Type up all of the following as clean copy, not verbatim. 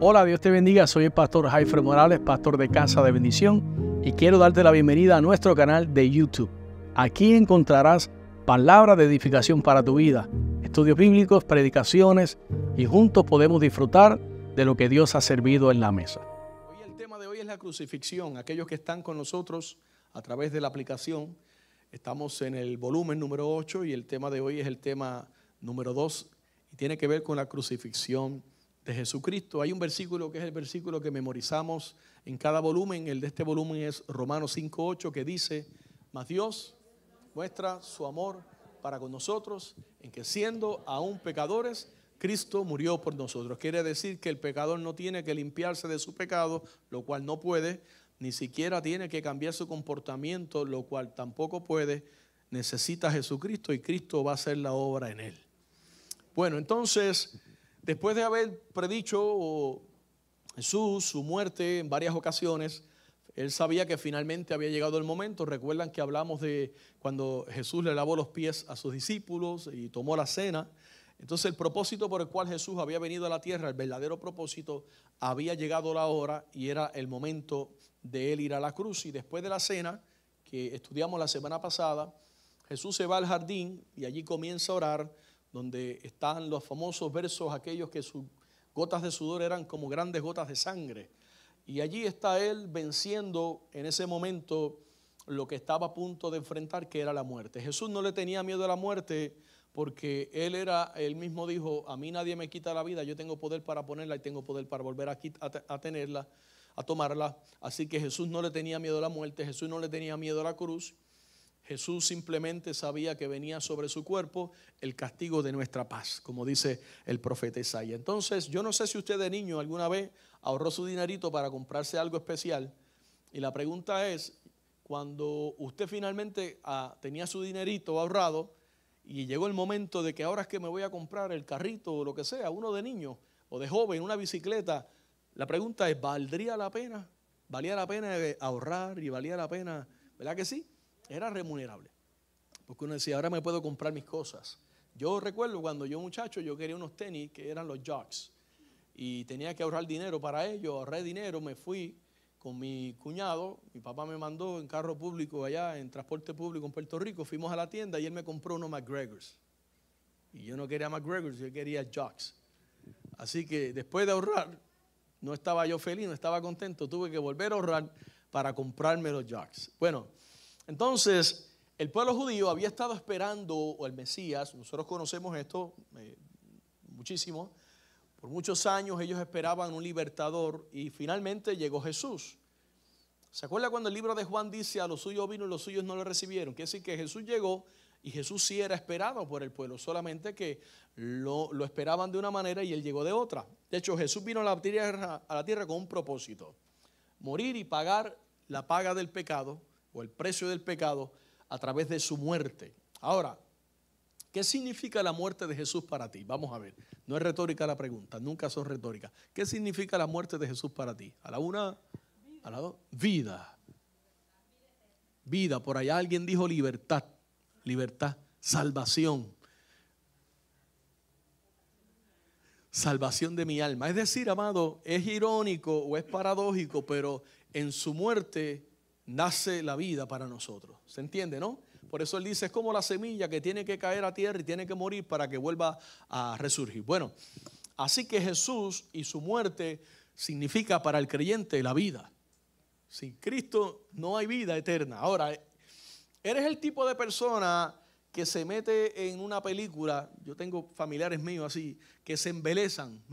Hola, Dios te bendiga. Soy el pastor Jaifer Morales, pastor de Casa de Bendición, y quiero darte la bienvenida a nuestro canal de YouTube. Aquí encontrarás palabras de edificación para tu vida, estudios bíblicos, predicaciones, y juntos podemos disfrutar de lo que Dios ha servido en la mesa. Hoy el tema de hoy es la crucifixión. Aquellos que están con nosotros a través de la aplicación, estamos en el volumen número 8 y el tema de hoy es el tema número 2 y tiene que ver con la crucifixión de Jesucristo. Hay un versículo que es el versículo que memorizamos en cada volumen. El de este volumen es Romanos 5:8, que dice: mas Dios muestra su amor para con nosotros en que, siendo aún pecadores, Cristo murió por nosotros. Quiere decir que el pecador no tiene que limpiarse de su pecado, lo cual no puede, ni siquiera tiene que cambiar su comportamiento, lo cual tampoco puede. Necesita a Jesucristo y Cristo va a hacer la obra en él. Bueno, entonces, después de haber predicho Jesús su muerte en varias ocasiones, él sabía que finalmente había llegado el momento. Recuerdan que hablamos de cuando Jesús le lavó los pies a sus discípulos y tomó la cena. Entonces el propósito por el cual Jesús había venido a la tierra, el verdadero propósito, había llegado la hora y era el momento de él ir a la cruz. Y después de la cena, que estudiamos la semana pasada, Jesús se va al jardín y allí comienza a orar, donde están los famosos versos, aquellos que sus gotas de sudor eran como grandes gotas de sangre. Y allí está él venciendo en ese momento lo que estaba a punto de enfrentar, que era la muerte. Jesús no le tenía miedo a la muerte porque él mismo dijo: a mí nadie me quita la vida, yo tengo poder para ponerla y tengo poder para volver a tenerla, a tomarla. Así que Jesús no le tenía miedo a la muerte, Jesús no le tenía miedo a la cruz. Jesús simplemente sabía que venía sobre su cuerpo el castigo de nuestra paz, como dice el profeta Isaías. Entonces, yo no sé si usted de niño alguna vez ahorró su dinerito para comprarse algo especial. Y la pregunta es, cuando usted finalmente tenía su dinerito ahorrado y llegó el momento de que ahora es que me voy a comprar el carrito o lo que sea, uno de niño o de joven, una bicicleta, la pregunta es, ¿valdría la pena? ¿Valía la pena ahorrar y valía la pena? ¿Verdad que sí? Era remunerable, porque uno decía: ahora me puedo comprar mis cosas. Yo recuerdo cuando yo muchacho, yo quería unos tenis que eran los Jocks y tenía que ahorrar dinero para ello. Ahorré dinero, me fui con mi cuñado, mi papá me mandó en carro público allá, en transporte público en Puerto Rico, fuimos a la tienda y él me compró unos McGregors. Y yo no quería McGregors, yo quería Jocks. Así que después de ahorrar, no estaba yo feliz, no estaba contento, tuve que volver a ahorrar para comprarme los Jocks. Bueno, entonces, el pueblo judío había estado esperando el Mesías. Nosotros conocemos esto muchísimo. Por muchos años ellos esperaban un libertador y finalmente llegó Jesús. ¿Se acuerda cuando el libro de Juan dice: a los suyos vino y los suyos no le recibieron? Quiere decir que Jesús llegó y Jesús sí era esperado por el pueblo, solamente que lo esperaban de una manera y él llegó de otra. De hecho, Jesús vino a la tierra con un propósito: morir y pagar la paga del pecado, o el precio del pecado, a través de su muerte. Ahora, ¿qué significa la muerte de Jesús para ti? Vamos a ver, no es retórica la pregunta, nunca son retóricas. ¿Qué significa la muerte de Jesús para ti? A la una, a la dos, vida. Vida, por allá alguien dijo libertad, libertad, salvación. Salvación de mi alma. Es decir, amado, es irónico o es paradójico, pero en su muerte nace la vida para nosotros. ¿Se entiende, no? Por eso él dice: es como la semilla que tiene que caer a tierra y tiene que morir para que vuelva a resurgir. Bueno, así que Jesús y su muerte significa para el creyente la vida. Sin Cristo no hay vida eterna. Ahora, eres el tipo de persona que se mete en una película. Yo tengo familiares míos así, que se embelezan,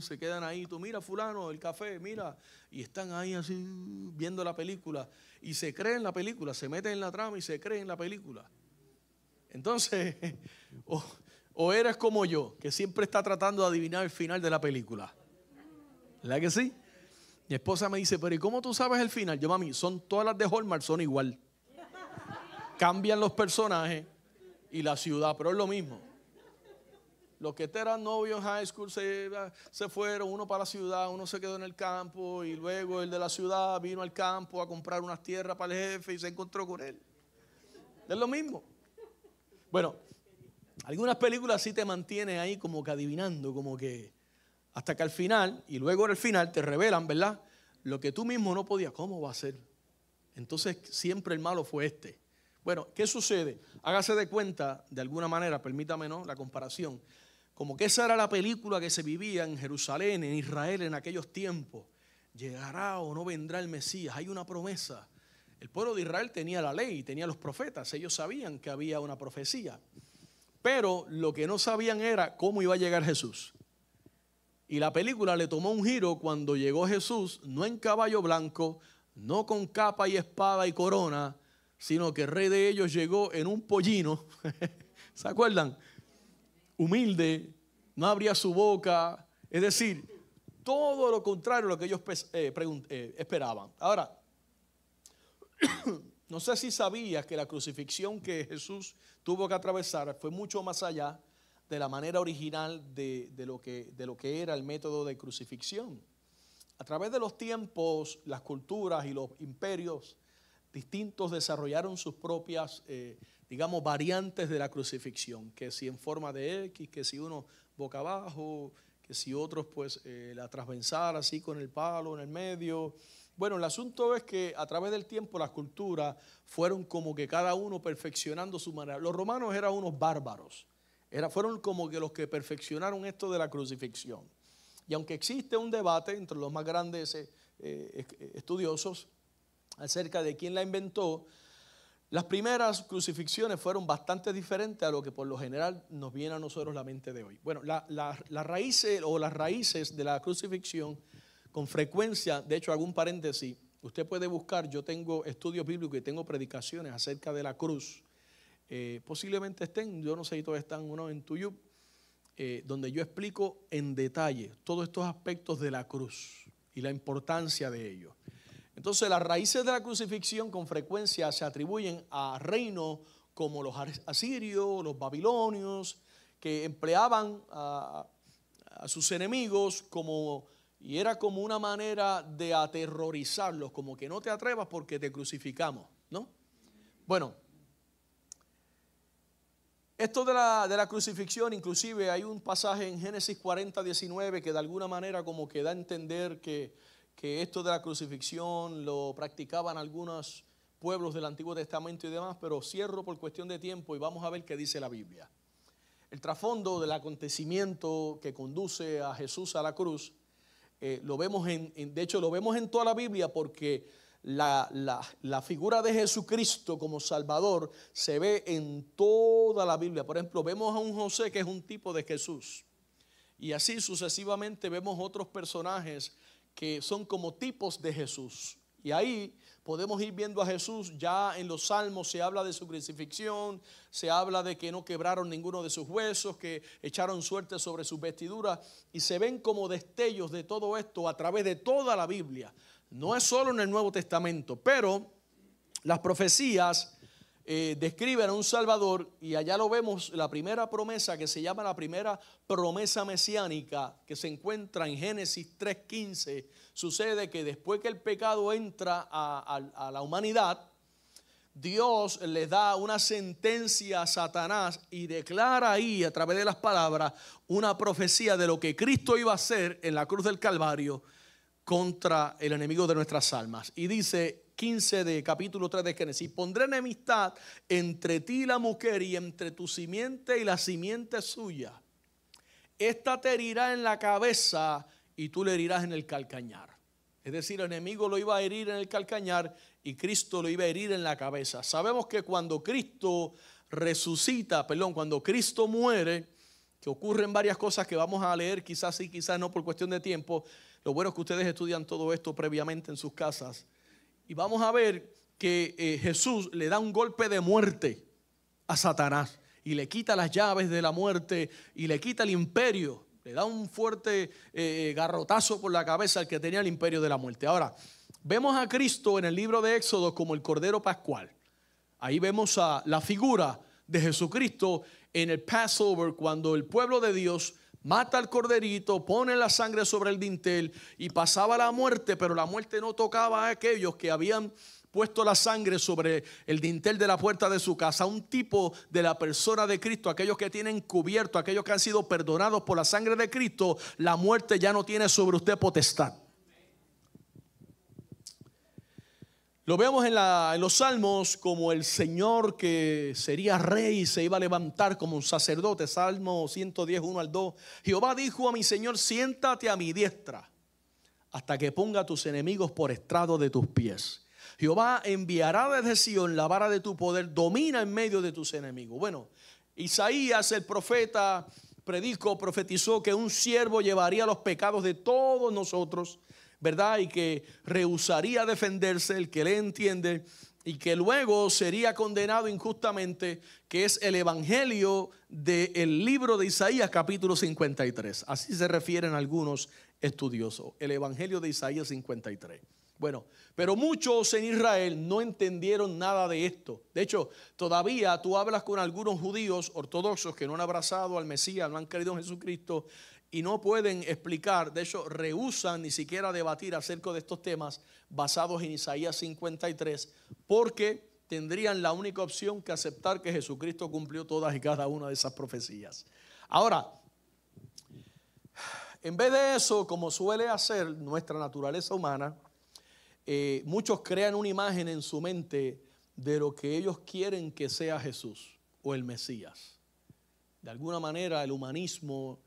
se quedan ahí. Tú mira fulano, el café, mira, y están ahí así viendo la película y se creen la película, se meten en la trama y se creen la película. Entonces, o eres como yo, que siempre está tratando de adivinar el final de la película. ¿Verdad que sí? Mi esposa me dice: pero ¿y cómo tú sabes el final? Yo: mami, son todas las de Hallmark, son igual. Cambian los personajes y la ciudad, pero es lo mismo. Los que eran novios en high school se fueron, uno para la ciudad, uno se quedó en el campo y luego el de la ciudad vino al campo a comprar unas tierras para el jefe y se encontró con él. Es lo mismo. Bueno, algunas películas sí te mantienen ahí como que adivinando, como que Hasta que al final, y luego al final te revelan, ¿verdad?, lo que tú mismo no podías. ¿Cómo va a ser? Entonces siempre el malo fue este. Bueno, ¿qué sucede? Hágase de cuenta, de alguna manera, permítame, ¿no?, la comparación, como que esa era la película que se vivía en Jerusalén, en Israel en aquellos tiempos. ¿Llegará o no vendrá el Mesías? Hay una promesa. El pueblo de Israel tenía la ley, tenía los profetas, ellos sabían que había una profecía. Pero lo que no sabían era cómo iba a llegar Jesús. Y la película le tomó un giro cuando llegó Jesús, no en caballo blanco, no con capa y espada y corona, sino que el rey de ellos llegó en un pollino. ¿Se acuerdan? Humilde, no abría su boca. Es decir, todo lo contrario a lo que ellos esperaban. Ahora, no sé si sabías que la crucifixión que Jesús tuvo que atravesar fue mucho más allá de la manera original de lo que era el método de crucifixión. A través de los tiempos, las culturas y los imperios distintos desarrollaron sus propias, digamos, variantes de la crucifixión, que si en forma de X, que si uno boca abajo, que si otros pues la transversal así con el palo en el medio. Bueno, el asunto es que a través del tiempo las culturas fueron como que cada uno perfeccionando su manera. Los romanos eran unos bárbaros, fueron como que los que perfeccionaron esto de la crucifixión. Y aunque existe un debate entre los más grandes estudiosos acerca de quién la inventó, las primeras crucifixiones fueron bastante diferentes a lo que por lo general nos viene a nosotros la mente de hoy. Bueno, las raíces de la crucifixión con frecuencia, de hecho hago un paréntesis, usted puede buscar, yo tengo estudios bíblicos y tengo predicaciones acerca de la cruz, posiblemente estén, yo no sé si todos están uno en YouTube, donde yo explico en detalle todos estos aspectos de la cruz y la importancia de ello. Entonces las raíces de la crucifixión con frecuencia se atribuyen a reinos como los asirios, los babilonios, que empleaban a sus enemigos y era como una manera de aterrorizarlos, como que no te atrevas porque te crucificamos, ¿no? Bueno, esto de la crucifixión, inclusive hay un pasaje en Génesis 40, 19 que de alguna manera como que da a entender que esto de la crucifixión lo practicaban algunos pueblos del Antiguo Testamento y demás, pero cierro por cuestión de tiempo y vamos a ver qué dice la Biblia. El trasfondo del acontecimiento que conduce a Jesús a la cruz, lo vemos de hecho lo vemos en toda la Biblia porque la figura de Jesucristo como Salvador se ve en toda la Biblia. Por ejemplo, vemos a un José que es un tipo de Jesús y así sucesivamente vemos otros personajes que son como tipos de Jesús. Y ahí podemos ir viendo a Jesús. Ya en los Salmos se habla de su crucifixión, se habla de que no quebraron ninguno de sus huesos, que echaron suerte sobre sus vestiduras, y se ven como destellos de todo esto a través de toda la Biblia. No es solo en el Nuevo Testamento, pero las profecías describen a un Salvador, y allá lo vemos, la primera promesa que se llama la primera promesa mesiánica, que se encuentra en Génesis 3:15. Sucede que después que el pecado entra a la humanidad, Dios le da una sentencia a Satanás y declara ahí a través de las palabras una profecía de lo que Cristo iba a hacer en la cruz del Calvario contra el enemigo de nuestras almas. Y dice 15 de capítulo 3 de Génesis: pondré enemistad entre ti y la mujer, y entre tu simiente y la simiente suya. Esta te herirá en la cabeza y tú le herirás en el calcañar. Es decir, el enemigo lo iba a herir en el calcañar y Cristo lo iba a herir en la cabeza. Sabemos que cuando Cristo cuando Cristo muere, que ocurren varias cosas que vamos a leer, quizás sí, quizás no por cuestión de tiempo. Lo bueno es que ustedes estudian todo esto previamente en sus casas. Y vamos a ver que Jesús le da un golpe de muerte a Satanás y le quita las llaves de la muerte y le quita el imperio. Le da un fuerte garrotazo por la cabeza al que tenía el imperio de la muerte. Ahora, vemos a Cristo en el libro de Éxodo como el Cordero Pascual. Ahí vemos a la figura de Jesucristo en el Passover, cuando el pueblo de Dios mata al corderito, pone la sangre sobre el dintel y pasaba la muerte, pero la muerte no tocaba a aquellos que habían puesto la sangre sobre el dintel de la puerta de su casa, un tipo de la persona de Cristo, aquellos que tienen cubierto, aquellos que han sido perdonados por la sangre de Cristo, la muerte ya no tiene sobre usted potestad. Lo vemos en los Salmos como el Señor que sería rey se iba a levantar como un sacerdote. Salmo 110, 1 al 2. Jehová dijo a mi Señor: siéntate a mi diestra hasta que ponga a tus enemigos por estrado de tus pies. Jehová enviará desde Sión la vara de tu poder, domina en medio de tus enemigos. Bueno, Isaías el profeta profetizó que un siervo llevaría los pecados de todos nosotros, ¿verdad? Y que rehusaría defenderse, el que le entiende, y que luego sería condenado injustamente, que es el evangelio del libro de Isaías capítulo 53. Así se refieren algunos estudiosos, el evangelio de Isaías 53. Bueno, pero muchos en Israel no entendieron nada de esto. De hecho, todavía tú hablas con algunos judíos ortodoxos que no han abrazado al Mesías, no han creído en Jesucristo, y no pueden explicar, de hecho rehúsan ni siquiera debatir acerca de estos temas basados en Isaías 53, porque tendrían la única opción que aceptar que Jesucristo cumplió todas y cada una de esas profecías. Ahora, en vez de eso, como suele hacer nuestra naturaleza humana, muchos crean una imagen en su mente de lo que ellos quieren que sea Jesús o el Mesías. De alguna manera el humanismo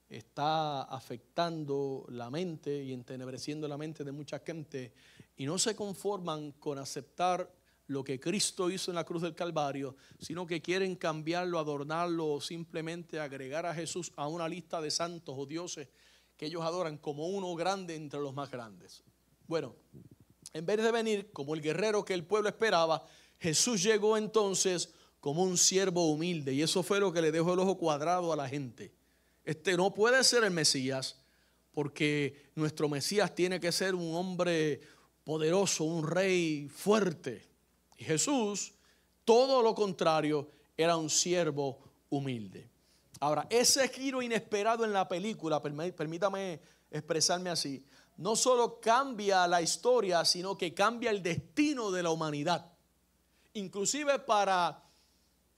está afectando la mente y entenebreciendo la mente de mucha gente, y no se conforman con aceptar lo que Cristo hizo en la cruz del Calvario, sino que quieren cambiarlo, adornarlo o simplemente agregar a Jesús a una lista de santos o dioses que ellos adoran como uno grande entre los más grandes. Bueno, en vez de venir como el guerrero que el pueblo esperaba, Jesús llegó entonces como un siervo humilde, y eso fue lo que le dejó el ojo cuadrado a la gente. Este no puede ser el Mesías, porque nuestro Mesías tiene que ser un hombre poderoso, un rey fuerte. Y Jesús, todo lo contrario, era un siervo humilde. Ahora, ese giro inesperado en la película, permítame expresarme así, no solo cambia la historia, sino que cambia el destino de la humanidad. Inclusive para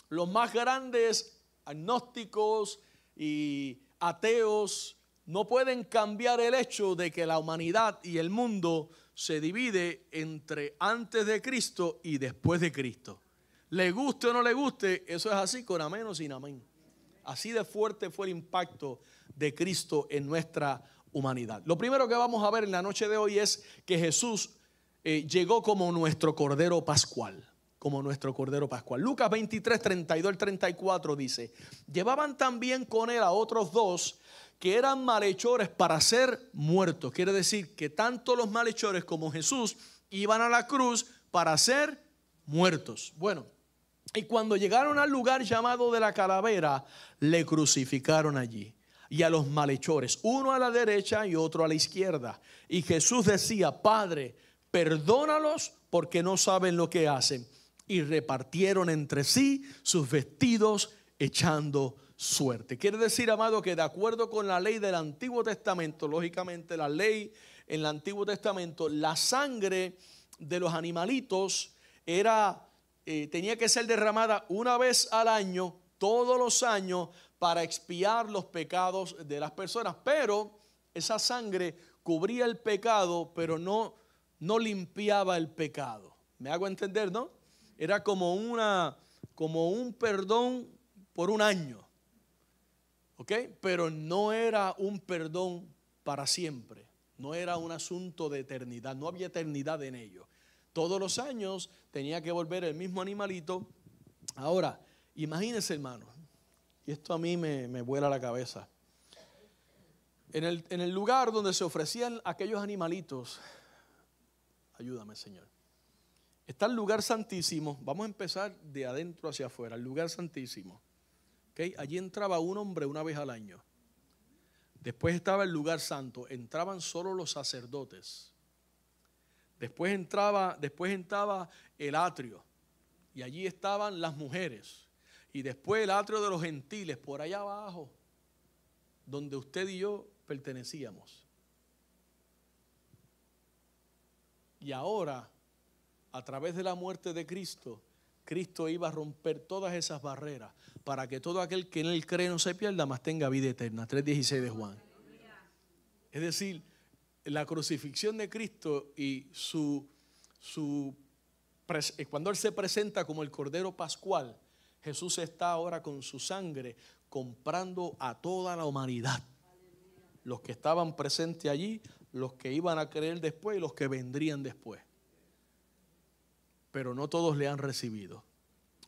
los más grandes agnósticos y ateos, no pueden cambiar el hecho de que la humanidad y el mundo se divide entre antes de Cristo y después de Cristo. Le guste o no le guste, eso es así, con amén o sin amén. Así de fuerte fue el impacto de Cristo en nuestra humanidad. Lo primero que vamos a ver en la noche de hoy es que Jesús llegó como nuestro Cordero Pascual. Como nuestro Cordero Pascual. Lucas 23, 32 al 34 dice: llevaban también con él a otros dos que eran malhechores para ser muertos. Quiere decir que tanto los malhechores como Jesús iban a la cruz para ser muertos. Bueno, y cuando llegaron al lugar llamado de la Calavera, le crucificaron allí. Y a los malhechores, uno a la derecha y otro a la izquierda. Y Jesús decía: Padre, perdónalos porque no saben lo que hacen. Y repartieron entre sí sus vestidos echando suerte. Quiere decir, amado, que de acuerdo con la ley del Antiguo Testamento, lógicamente la ley en el Antiguo Testamento, la sangre de los animalitos tenía que ser derramada una vez al año, todos los años, para expiar los pecados de las personas. Pero esa sangre cubría el pecado, pero no limpiaba el pecado. ¿Me hago entender, no? Era como un perdón por un año, ¿ok? Pero no era un perdón para siempre. No era un asunto de eternidad. No había eternidad en ello. Todos los años tenía que volver el mismo animalito. Ahora, imagínense, hermano, y esto a mí me vuela la cabeza. En el lugar donde se ofrecían aquellos animalitos, ayúdame, Señor, está el lugar santísimo. Vamos a empezar de adentro hacia afuera. El lugar santísimo, ¿okay? Allí entraba un hombre una vez al año. Después estaba el lugar santo. Entraban solo los sacerdotes. Después entraba el atrio. Y allí estaban las mujeres. Y después el atrio de los gentiles, por allá abajo, donde usted y yo pertenecíamos. Y ahora a través de la muerte de Cristo, Cristo iba a romper todas esas barreras para que todo aquel que en Él cree no se pierda, mas tenga vida eterna. 3:16 de Juan. Es decir, la crucifixión de Cristo y cuando Él se presenta como el Cordero Pascual, Jesús está ahora con su sangre comprando a toda la humanidad. Los que estaban presentes allí, los que iban a creer después y los que vendrían después. Pero no todos le han recibido.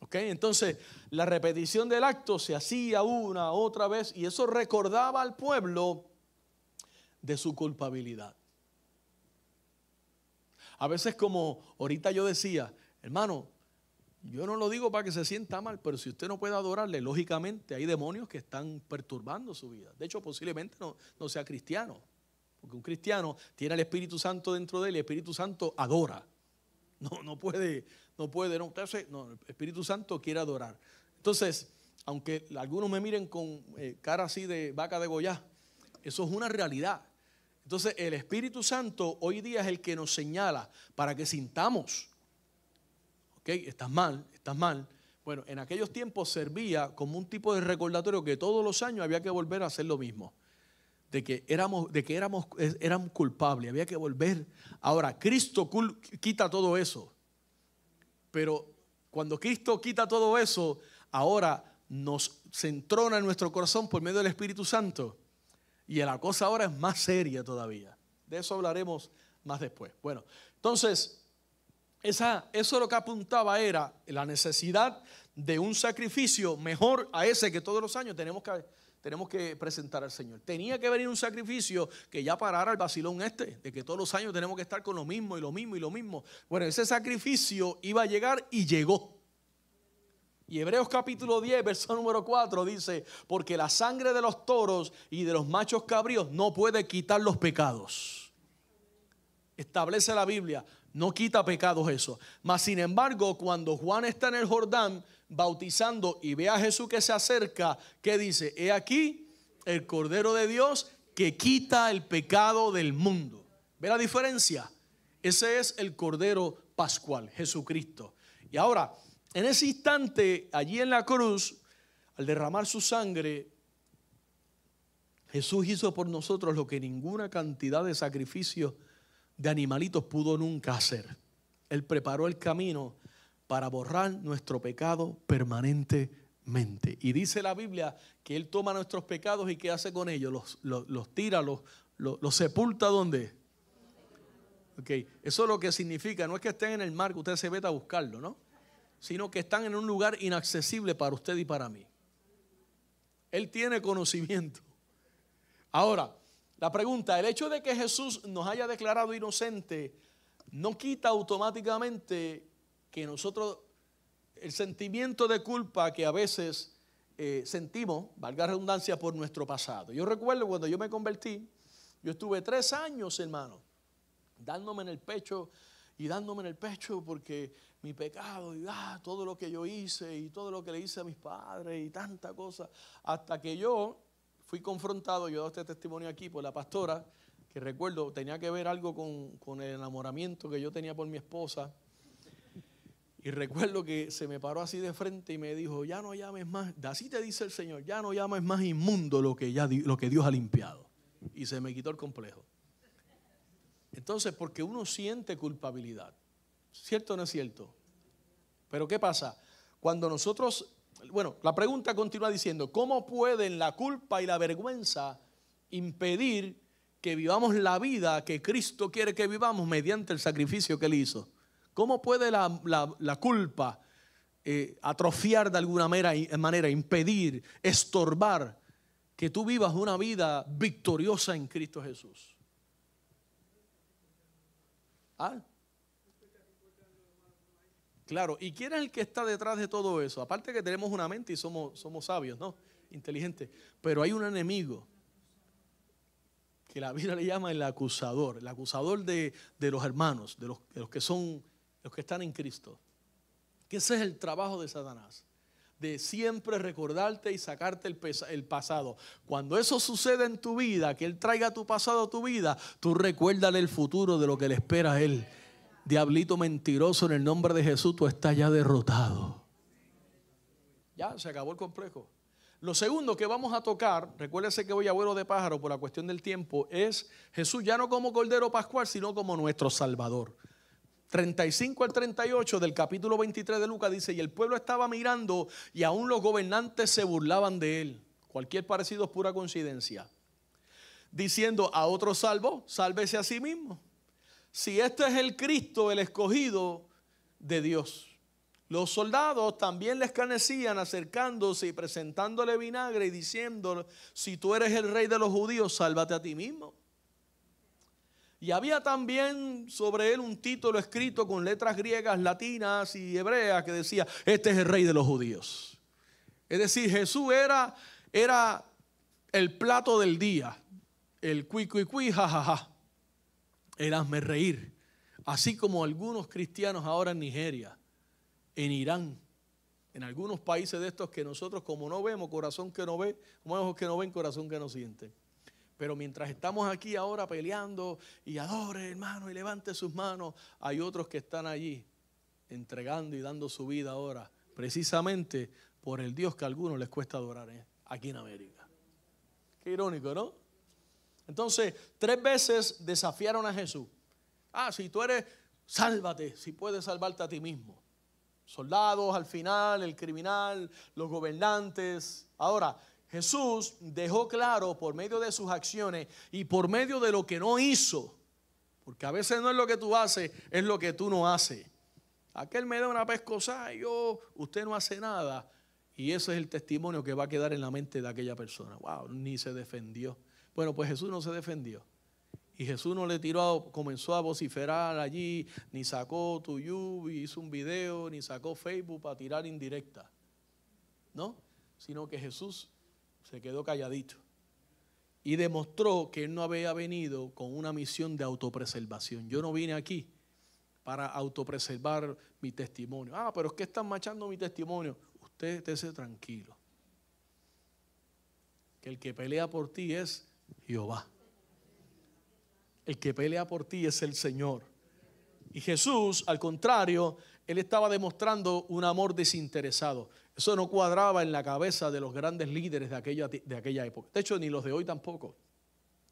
¿Ok? Entonces, la repetición del acto se hacía una, otra vez, y eso recordaba al pueblo de su culpabilidad. A veces, como ahorita yo decía, hermano, yo no lo digo para que se sienta mal, pero si usted no puede adorarle, lógicamente hay demonios que están perturbando su vida. De hecho, posiblemente no sea cristiano, porque un cristiano tiene el Espíritu Santo dentro de él y el Espíritu Santo adora. No puede. Entonces, el Espíritu Santo quiere adorar. Entonces, aunque algunos me miren con cara así de vaca de Goya, eso es una realidad. Entonces, el Espíritu Santo hoy día es el que nos señala para que sintamos. ¿Ok? Estás mal. Bueno, en aquellos tiempos servía como un tipo de recordatorio que todos los años había que volver a hacer lo mismo. De que éramos culpables, había que volver. Ahora, Cristo quita todo eso. Pero cuando Cristo quita todo eso, ahora se entrona en nuestro corazón por medio del Espíritu Santo. Y la cosa ahora es más seria todavía. De eso hablaremos más después. Bueno, entonces, eso lo que apuntaba era la necesidad de un sacrificio mejor a ese que todos los años tenemos que presentar al Señor. Tenía que venir un sacrificio que ya parara el vacilón de que todos los años tenemos que estar con lo mismo y lo mismo y lo mismo. Bueno, ese sacrificio iba a llegar y llegó. Y Hebreos capítulo 10, verso número 4 dice, porque la sangre de los toros y de los machos cabríos no puede quitar los pecados. Establece la Biblia, no quita pecados eso. Mas sin embargo, cuando Juan está en el Jordán bautizando y ve a Jesús que se acerca, ¿qué dice? He aquí el Cordero de Dios que quita el pecado del mundo. ¿Ve la diferencia? Ese es el Cordero Pascual, Jesucristo. Y ahora, en ese instante, allí en la cruz, al derramar su sangre, Jesús hizo por nosotros lo que ninguna cantidad de sacrificios de animalitos pudo nunca hacer. Él preparó el camino para borrar nuestro pecado permanentemente. Y dice la Biblia que Él toma nuestros pecados y ¿qué hace con ellos? Los tira, los sepulta. ¿Dónde? Okay. Eso es lo que significa, no es que estén en el mar que usted se meta a buscarlo, ¿no? Sino que están en un lugar inaccesible para usted y para mí. Él tiene conocimiento. Ahora, la pregunta, el hecho de que Jesús nos haya declarado inocente no quita automáticamente que nosotros, el sentimiento de culpa que a veces sentimos, valga la redundancia, por nuestro pasado. Yo recuerdo cuando yo me convertí, yo estuve 3 años, hermano, dándome en el pecho porque mi pecado y todo lo que yo hice y todo lo que le hice a mis padres y tanta cosa, hasta que yo fui confrontado, yo doy este testimonio aquí por la pastora, que recuerdo tenía que ver algo con el enamoramiento que yo tenía por mi esposa. Y recuerdo que se me paró así de frente y me dijo, ya no llames más, así te dice el Señor, ya no llames más inmundo lo que Dios ha limpiado. Y se me quitó el complejo. Entonces, porque uno siente culpabilidad, ¿cierto o no es cierto? Pero ¿qué pasa? Cuando nosotros, la pregunta continúa diciendo, ¿cómo pueden la culpa y la vergüenza impedir que vivamos la vida que Cristo quiere que vivamos mediante el sacrificio que Él hizo? ¿Cómo puede la culpa atrofiar de alguna manera, impedir, estorbar que tú vivas una vida victoriosa en Cristo Jesús? ¿Ah? Claro, ¿y quién es el que está detrás de todo eso? Aparte que tenemos una mente y somos sabios, ¿no? Inteligentes. Pero hay un enemigo que la Biblia le llama el acusador de los hermanos, de los que están en Cristo. Que ese es el trabajo de Satanás, de siempre recordarte y sacarte el pasado. Cuando eso sucede en tu vida, que Él traiga tu pasado a tu vida, tú recuérdale el futuro de lo que le espera a Él. Diablito mentiroso, en el nombre de Jesús tú estás ya derrotado. Ya, se acabó el complejo. Lo segundo que vamos a tocar, recuérdese que voy a vuelo de pájaro por la cuestión del tiempo, es Jesús ya no como Cordero Pascual, sino como nuestro Salvador. 35 al 38 del capítulo 23 de Lucas dice: y el pueblo estaba mirando y aún los gobernantes se burlaban de él. Cualquier parecido es pura coincidencia. Diciendo: a otro salvo, sálvese a sí mismo. Si este es el Cristo, el escogido de Dios. Los soldados también le escarnecían, acercándose y presentándole vinagre y diciendo: si tú eres el rey de los judíos, sálvate a ti mismo. Y había también sobre él un título escrito con letras griegas, latinas y hebreas que decía: este es el rey de los judíos. Es decir, Jesús era el plato del día, el cuí, jajaja, el hazme reír. Así como algunos cristianos ahora en Nigeria, en Irán, en algunos países de estos que nosotros, como no vemos, corazón que no ve, como ojos que no ven, corazón que no siente. Pero mientras estamos aquí ahora peleando y adore, hermano, y levante sus manos, hay otros que están allí entregando y dando su vida ahora, precisamente por el Dios que a algunos les cuesta adorar aquí en América. Qué irónico, ¿no? Entonces, 3 veces desafiaron a Jesús. Si tú eres, sálvate, si puedes salvarte a ti mismo. Soldados al final, el criminal, los gobernantes. Ahora, Jesús dejó claro por medio de sus acciones y por medio de lo que no hizo, porque a veces no es lo que tú haces, es lo que tú no haces. Aquel me da una pescosa y usted no hace nada, y ese es el testimonio que va a quedar en la mente de aquella persona. Wow, ni se defendió. Bueno, pues Jesús no se defendió. Y Jesús no le tiró, comenzó a vociferar allí, ni sacó YouTube y hizo un video, ni sacó Facebook para tirar indirecta. No, sino que Jesús se quedó calladito y demostró que él no había venido con una misión de autopreservación. Yo no vine aquí para autopreservar mi testimonio. Pero es que están machando mi testimonio. Usted esté tranquilo, que el que pelea por ti es Jehová. El que pelea por ti es el Señor. Y Jesús, al contrario, él estaba demostrando un amor desinteresado. Eso no cuadraba en la cabeza de los grandes líderes de aquella época. De hecho, ni los de hoy tampoco.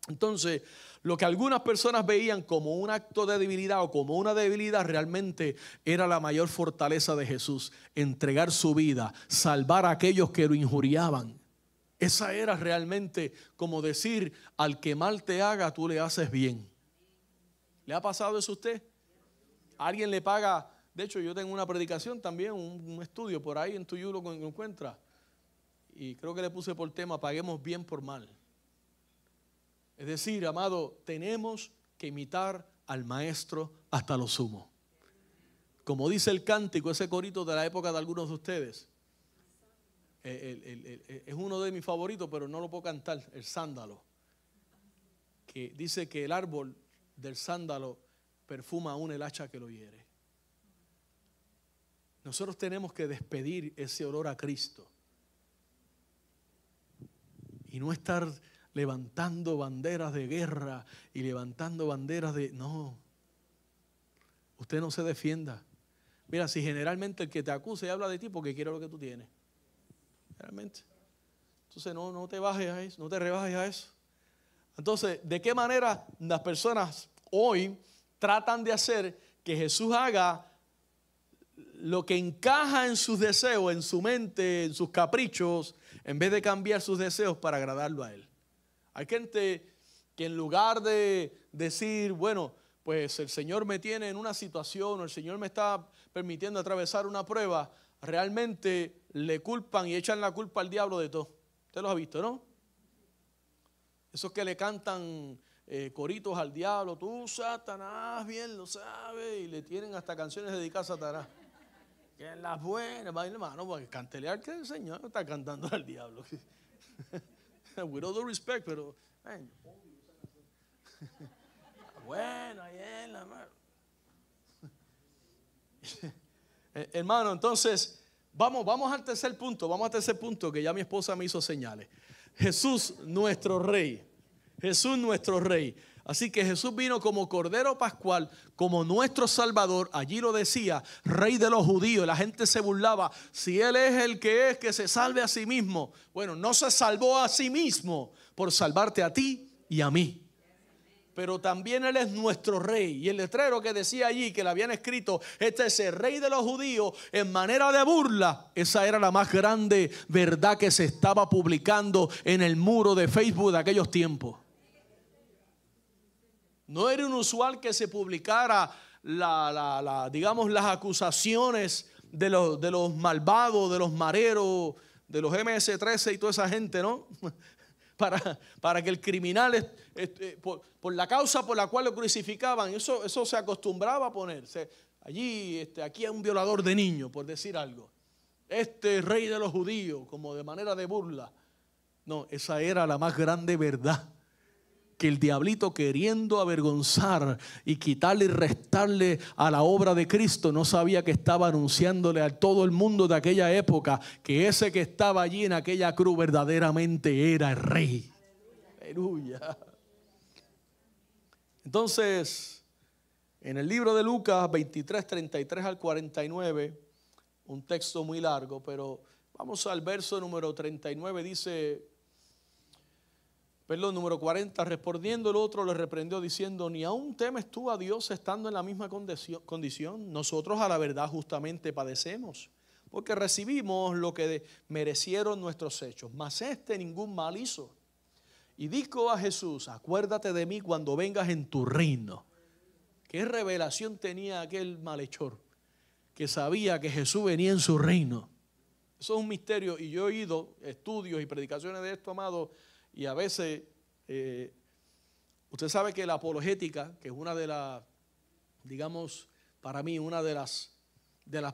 Entonces, lo que algunas personas veían como un acto de debilidad o como una debilidad, realmente era la mayor fortaleza de Jesús. Entregar su vida, salvar a aquellos que lo injuriaban. Esa era realmente como decir: al que mal te haga, tú le haces bien. ¿Le ha pasado eso a usted? Alguien le paga. De hecho, yo tengo una predicación también, un estudio por ahí en Tuyú lo encuentra. Y creo que le puse por tema: paguemos bien por mal. Es decir, amado, tenemos que imitar al maestro hasta lo sumo. Como dice el cántico, ese corito de la época de algunos de ustedes. Es uno de mis favoritos, pero no lo puedo cantar, el sándalo. Que dice que el árbol del sándalo perfuma aún el hacha que lo hiere. Nosotros tenemos que despedir ese olor a Cristo y no estar levantando banderas de guerra y levantando banderas de... No, usted no se defienda. Mira, si generalmente el que te acusa y habla de ti porque quiere lo que tú tienes, realmente, entonces no te bajes a eso, no te rebajes a eso. Entonces, ¿de qué manera las personas hoy tratan de hacer que Jesús haga lo que encaja en sus deseos, en su mente, en sus caprichos, en vez de cambiar sus deseos para agradarlo a Él? Hay gente que en lugar de decir, bueno, pues el Señor me tiene en una situación, o el Señor me está permitiendo atravesar una prueba, realmente le culpan y echan la culpa al diablo de todo. Usted los ha visto, ¿no? Esos que le cantan coritos al diablo: tú, Satanás, bien lo sabes, y le tienen hasta canciones dedicadas a Satanás. Que en las buenas, hermano, porque cantelear que el Señor no está cantando al diablo. With all due respect, pero bueno, ahí en la mano. Hermano, entonces vamos al tercer punto, que ya mi esposa me hizo señales. Jesús nuestro Rey. Jesús nuestro Rey. Así que Jesús vino como Cordero Pascual, como nuestro Salvador. Allí lo decía, Rey de los judíos. La gente se burlaba. Si Él es el que se salve a sí mismo. Bueno, no se salvó a sí mismo por salvarte a ti y a mí. Pero también Él es nuestro Rey. Y el letrero que decía allí, que le habían escrito, este es el Rey de los judíos, en manera de burla. Esa era la más grande verdad que se estaba publicando en el muro de Facebook de aquellos tiempos. No era inusual que se publicara digamos, las acusaciones de los malvados, de los mareros, de los MS-13 y toda esa gente, ¿no? Para que el criminal, por la causa por la cual lo crucificaban, eso se acostumbraba a ponerse. Allí, aquí hay un violador de niños, por decir algo. Este Rey de los judíos, como de manera de burla. No, esa era la más grande verdad. Que el diablito, queriendo avergonzar y quitarle y restarle a la obra de Cristo, no sabía que estaba anunciándole a todo el mundo de aquella época que ese que estaba allí en aquella cruz verdaderamente era el Rey. Aleluya. Entonces, en el libro de Lucas 23, 33 al 49, un texto muy largo, pero vamos al verso número 39, dice... Perdón, número 40, respondiendo el otro le reprendió diciendo, ¿ni aún temes tú a Dios estando en la misma condición? Nosotros a la verdad justamente padecemos, porque recibimos lo que merecieron nuestros hechos, mas ningún mal hizo. Y dijo a Jesús, acuérdate de mí cuando vengas en tu reino. ¿Qué revelación tenía aquel malhechor? Que sabía que Jesús venía en su reino. Eso es un misterio, y yo he oído estudios y predicaciones de esto, amado. Y a veces, usted sabe que la apologética, que es una de las, digamos, para mí, una de las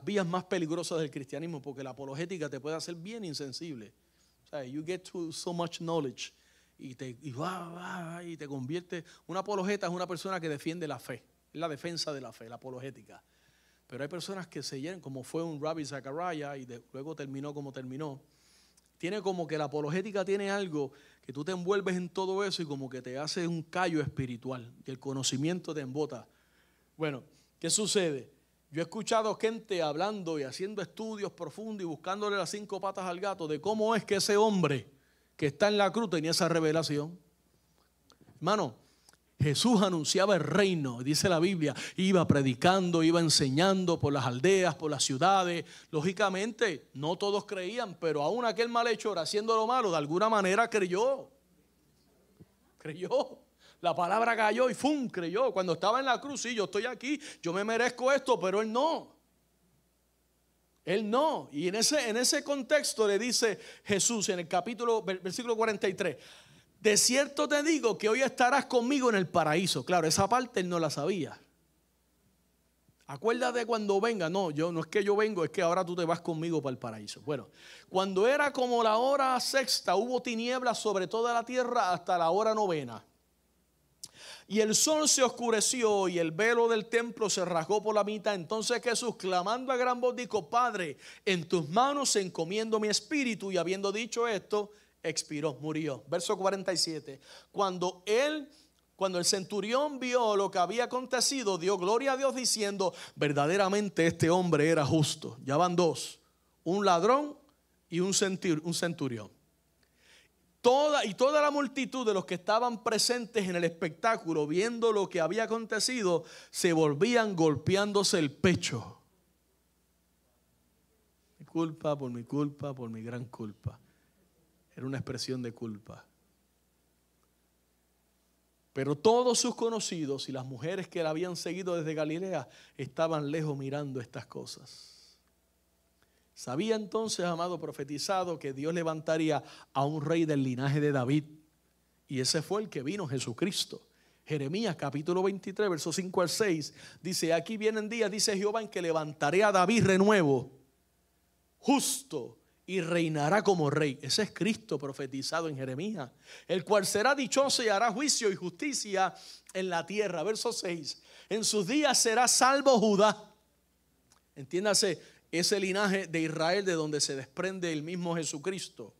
vías más peligrosas del cristianismo, porque la apologética te puede hacer bien insensible. O sea, you get to so much knowledge y te convierte. Un apologeta es una persona que defiende la fe, es la defensa de la fe, la apologética. Pero hay personas que se llenan, como fue un Ravi Zachariah y luego terminó como terminó. Tiene como que la apologética tiene algo que tú te envuelves en todo eso y como que te hace un callo espiritual y el conocimiento te embota. Bueno, ¿qué sucede? Yo he escuchado gente hablando y haciendo estudios profundos y buscándole las 5 patas al gato de cómo es que ese hombre que está en la cruz tenía esa revelación. Hermano, Jesús anunciaba el reino, dice la Biblia, iba predicando, iba enseñando por las aldeas, por las ciudades. Lógicamente, no todos creían, pero aún aquel malhechor haciendo lo malo, de alguna manera creyó. Creyó. La palabra cayó y ¡fum! Creyó. Cuando estaba en la cruz, sí, yo estoy aquí, yo me merezco esto, pero él no. Él no. Y en ese contexto le dice Jesús en el versículo 43. De cierto te digo que hoy estarás conmigo en el paraíso. Claro, esa parte él no la sabía. Acuérdate cuando venga. No es que yo vengo, es que ahora tú te vas conmigo para el paraíso. Bueno, cuando era como la hora 6, hubo tinieblas sobre toda la tierra hasta la hora 9. Y el sol se oscureció y el velo del templo se rasgó por la mitad. Entonces Jesús, clamando a gran voz, dijo, Padre, en tus manos encomiendo mi espíritu. Y habiendo dicho esto, expiró, murió. Verso 47. Cuando el centurión vio lo que había acontecido, dio gloria a Dios diciendo, verdaderamente este hombre era justo. Ya van 2, un ladrón y un centurión. Toda la multitud de los que estaban presentes en el espectáculo, viendo lo que había acontecido, se volvían golpeándose el pecho. Mi culpa, por mi gran culpa. Era una expresión de culpa. Pero todos sus conocidos y las mujeres que la habían seguido desde Galilea estaban lejos mirando estas cosas. Sabía entonces, amado, profetizado que Dios levantaría a un rey del linaje de David. Y ese fue el que vino, Jesucristo. Jeremías capítulo 23, versos 5 al 6. Dice, aquí vienen días, dice Jehová, en que levantaré a David renuevo, justo, y reinará como rey. Ese es Cristo profetizado en Jeremías. El cual será dichoso y hará juicio y justicia en la tierra. Verso 6. En sus días será salvo Judá. Entiéndase, ese linaje de Israel de donde se desprende el mismo Jesucristo.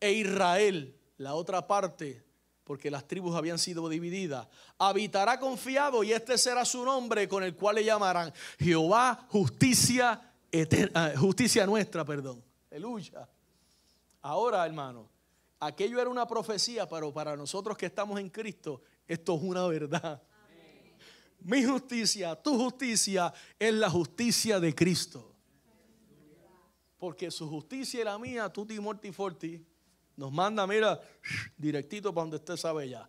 E Israel, la otra parte porque las tribus habían sido divididas. Habitará confiado y este será su nombre, con el cual le llamarán Jehová, justicia eterna, justicia nuestra, perdón. Aleluya. Ahora, hermano, aquello era una profecía, pero para nosotros que estamos en Cristo, esto es una verdad. Amén. Mi justicia, tu justicia es la justicia de Cristo. Porque su justicia y la mía, tutti morti forti, nos manda, mira, directito para donde usted sabe ya.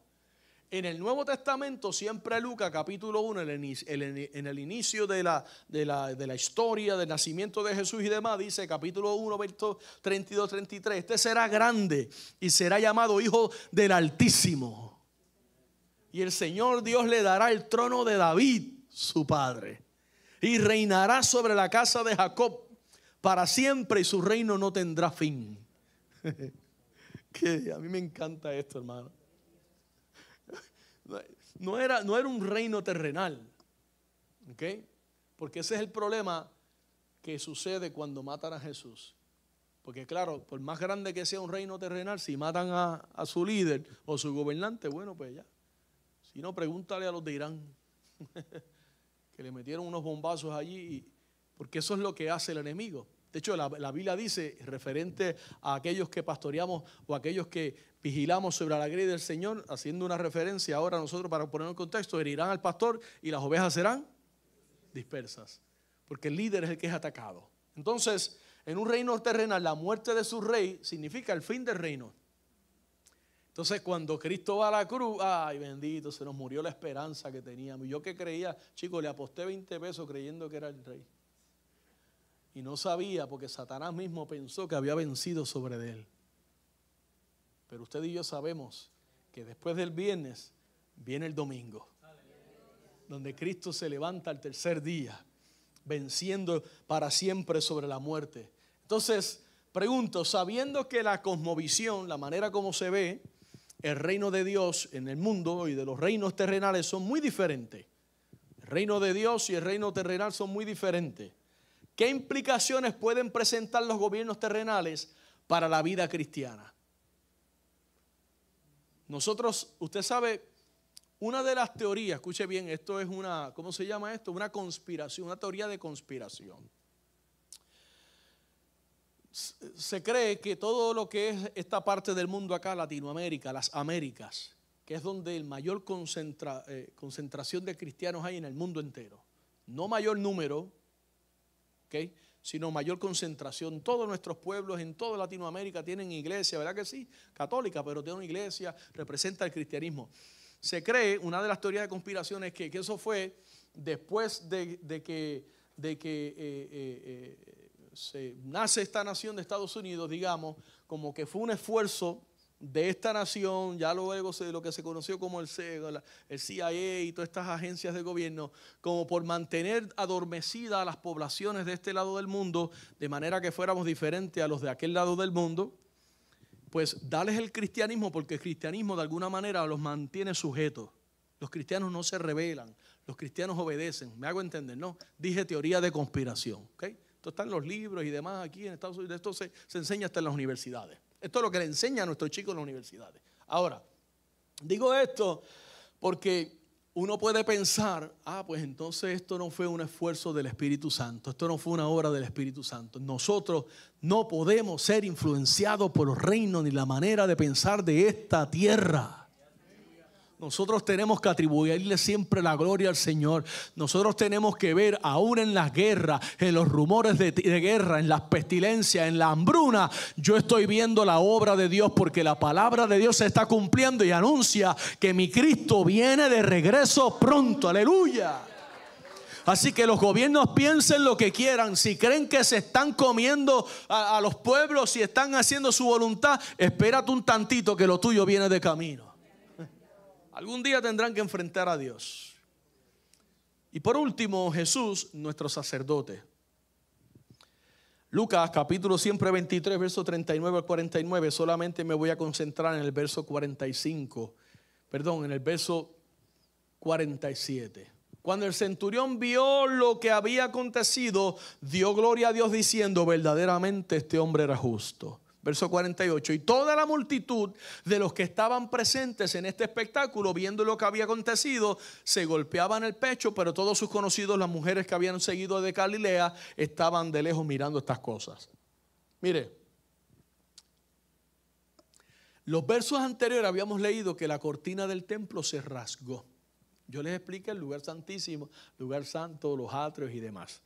En el Nuevo Testamento, siempre Lucas capítulo 1, en el inicio de la historia del nacimiento de Jesús y demás, dice capítulo 1, versos 32, 33, este será grande y será llamado Hijo del Altísimo. Y el Señor Dios le dará el trono de David, su padre, y reinará sobre la casa de Jacob para siempre, y su reino no tendrá fin. Que a mí me encanta esto, hermano. No era un reino terrenal, ¿ok? Porque ese es el problema que sucede cuando matan a Jesús. Porque claro, por más grande que sea un reino terrenal, si matan a su líder o su gobernante, bueno, pues ya. Si no, pregúntale a los de Irán, que le metieron unos bombazos allí, porque eso es lo que hace el enemigo. De hecho, la Biblia dice, referente a aquellos que pastoreamos o aquellos que vigilamos sobre la grey del Señor, haciendo una referencia ahora nosotros para poner en contexto, herirán al pastor y las ovejas serán dispersas, porque el líder es el que es atacado. Entonces, en un reino terrenal, la muerte de su rey significa el fin del reino. Entonces, cuando Cristo va a la cruz, ay bendito, se nos murió la esperanza que teníamos. Yo que creía, chicos, le aposté 20 pesos creyendo que era el rey. Y no sabía, porque Satanás mismo pensó que había vencido sobre él. Pero usted y yo sabemos que después del viernes viene el domingo, donde Cristo se levanta al tercer día, venciendo para siempre sobre la muerte. Entonces, pregunto, sabiendo que la cosmovisión, la manera como se ve el reino de Dios en el mundo y de los reinos terrenales son muy diferentes. El reino de Dios y el reino terrenal son muy diferentes. ¿Qué implicaciones pueden presentar los gobiernos terrenales para la vida cristiana? Nosotros, usted sabe, una de las teorías, escuche bien, esto es una, ¿cómo se llama esto? Una conspiración, una teoría de conspiración. Se cree que todo lo que es esta parte del mundo acá, Latinoamérica, las Américas, que es donde el mayor concentración de cristianos hay en el mundo entero, no mayor número, ¿okay?, sino mayor concentración. Todos nuestros pueblos en toda Latinoamérica tienen iglesia, ¿verdad que sí? Católica, pero tienen una iglesia, representa el cristianismo. Se cree, una de las teorías de conspiración es que eso fue después de que se nace esta nación de Estados Unidos, digamos, como que fue un esfuerzo de esta nación, ya luego lo que se conoció como el CIA y todas estas agencias de gobierno, como por mantener adormecidas a las poblaciones de este lado del mundo, de manera que fuéramos diferentes a los de aquel lado del mundo, pues darles el cristianismo, porque el cristianismo de alguna manera los mantiene sujetos. Los cristianos no se rebelan, los cristianos obedecen. ¿Me hago entender? No, dije teoría de conspiración, ¿ok? Esto está en los libros y demás aquí en Estados Unidos, esto se enseña hasta en las universidades. Esto es lo que le enseñan a nuestros chicos en las universidades. Ahora, digo esto porque uno puede pensar, pues entonces esto no fue un esfuerzo del Espíritu Santo, esto no fue una obra del Espíritu Santo. Nosotros no podemos ser influenciados por los reinos ni la manera de pensar de esta tierra. Nosotros tenemos que atribuirle siempre la gloria al Señor. Nosotros tenemos que ver aún en las guerras, en los rumores de guerra, en las pestilencias, en la hambruna. Yo estoy viendo la obra de Dios, porque la palabra de Dios se está cumpliendo y anuncia que mi Cristo viene de regreso pronto. Aleluya. Así que los gobiernos piensen lo que quieran. Si creen que se están comiendo a los pueblos, si están haciendo su voluntad, espérate un tantito que lo tuyo viene de camino. Algún día tendrán que enfrentar a Dios. Y por último, Jesús, nuestro sacerdote. Lucas capítulo siempre 23, verso 39 al 49. Solamente me voy a concentrar en el verso 45. Perdón, en el verso 47. Cuando el centurión vio lo que había acontecido, dio gloria a Dios diciendo, verdaderamente este hombre era justo. Verso 48. Y toda la multitud de los que estaban presentes en este espectáculo, viendo lo que había acontecido, se golpeaban el pecho, pero todos sus conocidos, las mujeres que habían seguido de Galilea, estaban de lejos mirando estas cosas. Mire, los versos anteriores habíamos leído que la cortina del templo se rasgó. Yo les expliqué el lugar santísimo, lugar santo, los atrios y demás.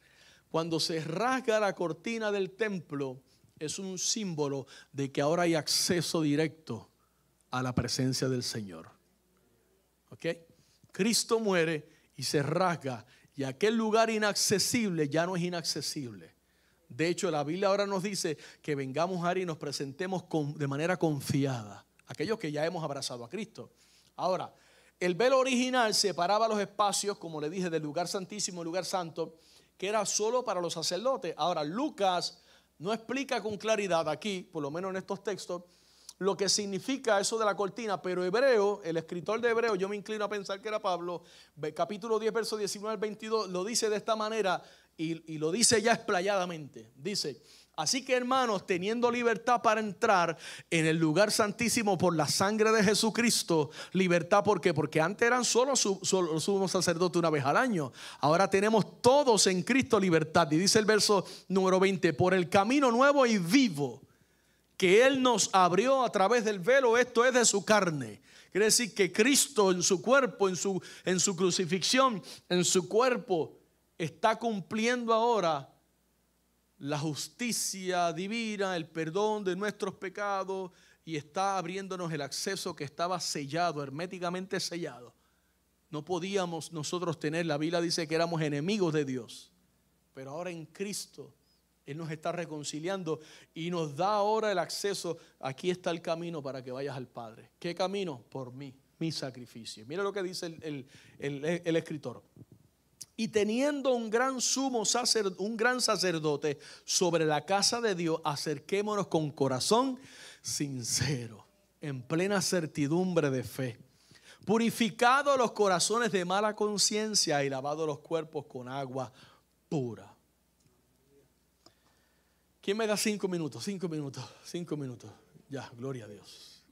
Cuando se rasga la cortina del templo, es un símbolo de que ahora hay acceso directo a la presencia del Señor. ¿Ok? Cristo muere y se rasga, y aquel lugar inaccesible ya no es inaccesible. De hecho, la Biblia ahora nos dice que vengamos ahora y nos presentemos de manera confiada, aquellos que ya hemos abrazado a Cristo. Ahora, el velo original separaba los espacios, como le dije, del lugar santísimo y lugar santo, que era solo para los sacerdotes. Ahora, Lucas no explica con claridad aquí, por lo menos en estos textos, lo que significa eso de la cortina, pero Hebreo, el escritor de Hebreo, yo me inclino a pensar que era Pablo, capítulo 10, verso 19 al 22, lo dice de esta manera y lo dice ya explayadamente. Dice: así que, hermanos, teniendo libertad para entrar en el lugar santísimo por la sangre de Jesucristo, libertad, ¿por qué? Porque antes eran solo sumo sacerdote una vez al año. Ahora tenemos todos en Cristo libertad. Y dice el verso número 20: por el camino nuevo y vivo que Él nos abrió a través del velo, esto es de su carne. Quiere decir que Cristo en su cuerpo, en su crucifixión, en su cuerpo, está cumpliendo ahora la justicia divina, el perdón de nuestros pecados, y está abriéndonos el acceso que estaba sellado, herméticamente sellado. No podíamos nosotros tener, la Biblia dice que éramos enemigos de Dios, pero ahora en Cristo Él nos está reconciliando y nos da ahora el acceso. Aquí está el camino para que vayas al Padre. ¿Qué camino? Por mí, mi sacrificio. Mira lo que dice el escritor. Y teniendo un gran sacerdote sobre la casa de Dios, acerquémonos con corazón sincero, en plena certidumbre de fe, purificados los corazones de mala conciencia y lavados los cuerpos con agua pura. ¿Quién me da 5 minutos? 5 minutos, 5 minutos. Ya, gloria a Dios.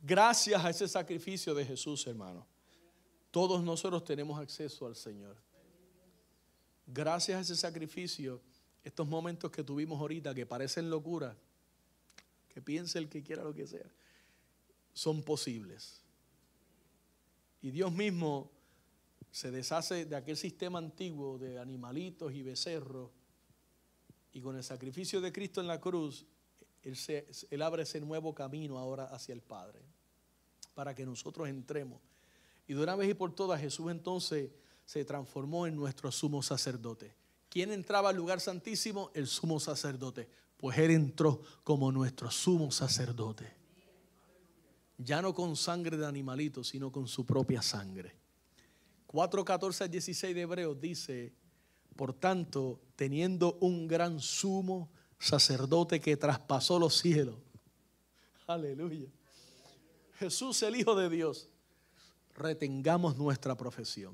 Gracias a ese sacrificio de Jesús, hermano, todos nosotros tenemos acceso al Señor. Gracias a ese sacrificio, estos momentos que tuvimos ahorita, que parecen locura, que piense el que quiera lo que sea, son posibles. Y Dios mismo se deshace de aquel sistema antiguo de animalitos y becerros, y con el sacrificio de Cristo en la cruz, Él abre ese nuevo camino ahora hacia el Padre, para que nosotros entremos. Y de una vez y por todas, Jesús entonces se transformó en nuestro sumo sacerdote. ¿Quién entraba al lugar santísimo? El sumo sacerdote. Pues Él entró como nuestro sumo sacerdote. Ya no con sangre de animalito, sino con su propia sangre. 4:14-16 de Hebreos dice: por tanto, teniendo un gran sumo sacerdote que traspasó los cielos. Aleluya. Jesús, el Hijo de Dios. Retengamos nuestra profesión,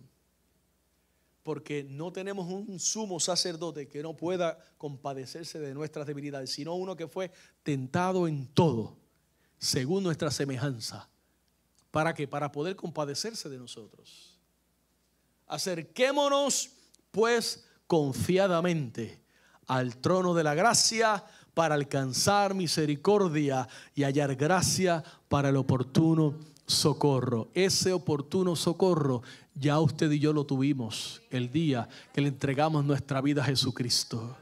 porque no tenemos un sumo sacerdote que no pueda compadecerse de nuestras debilidades, sino uno que fue tentado en todo, según nuestra semejanza. ¿Para qué? Para poder compadecerse de nosotros. Acerquémonos pues confiadamente al trono de la gracia para alcanzar misericordia y hallar gracia para el oportuno socorro. Ese oportuno socorro ya usted y yo lo tuvimos el día que le entregamos nuestra vida a Jesucristo.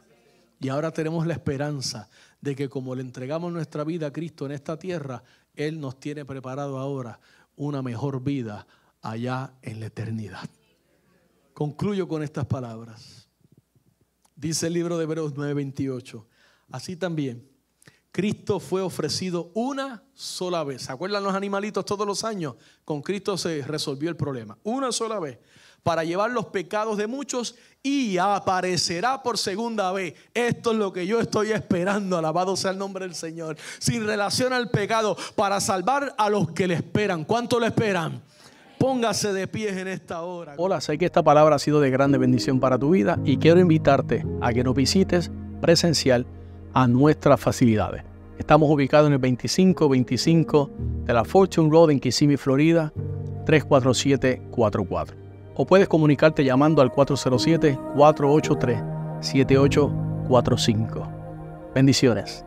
Y ahora tenemos la esperanza de que como le entregamos nuestra vida a Cristo en esta tierra, Él nos tiene preparado ahora una mejor vida allá en la eternidad. Concluyo con estas palabras. Dice el libro de Hebreos 9:28. Así también Cristo fue ofrecido una sola vez. ¿Se acuerdan los animalitos todos los años? Con Cristo se resolvió el problema. Una sola vez. Para llevar los pecados de muchos, y aparecerá por segunda vez. Esto es lo que yo estoy esperando. Alabado sea el nombre del Señor. Sin relación al pecado, para salvar a los que le esperan. ¿Cuánto le esperan? Póngase de pies en esta hora. Hola, sé que esta palabra ha sido de grande bendición para tu vida y quiero invitarte a que nos visites presencial a nuestras facilidades. Estamos ubicados en el 2525 de la Fortune Road en Kissimmee, Florida, 34744. O puedes comunicarte llamando al 407-483-7845. Bendiciones.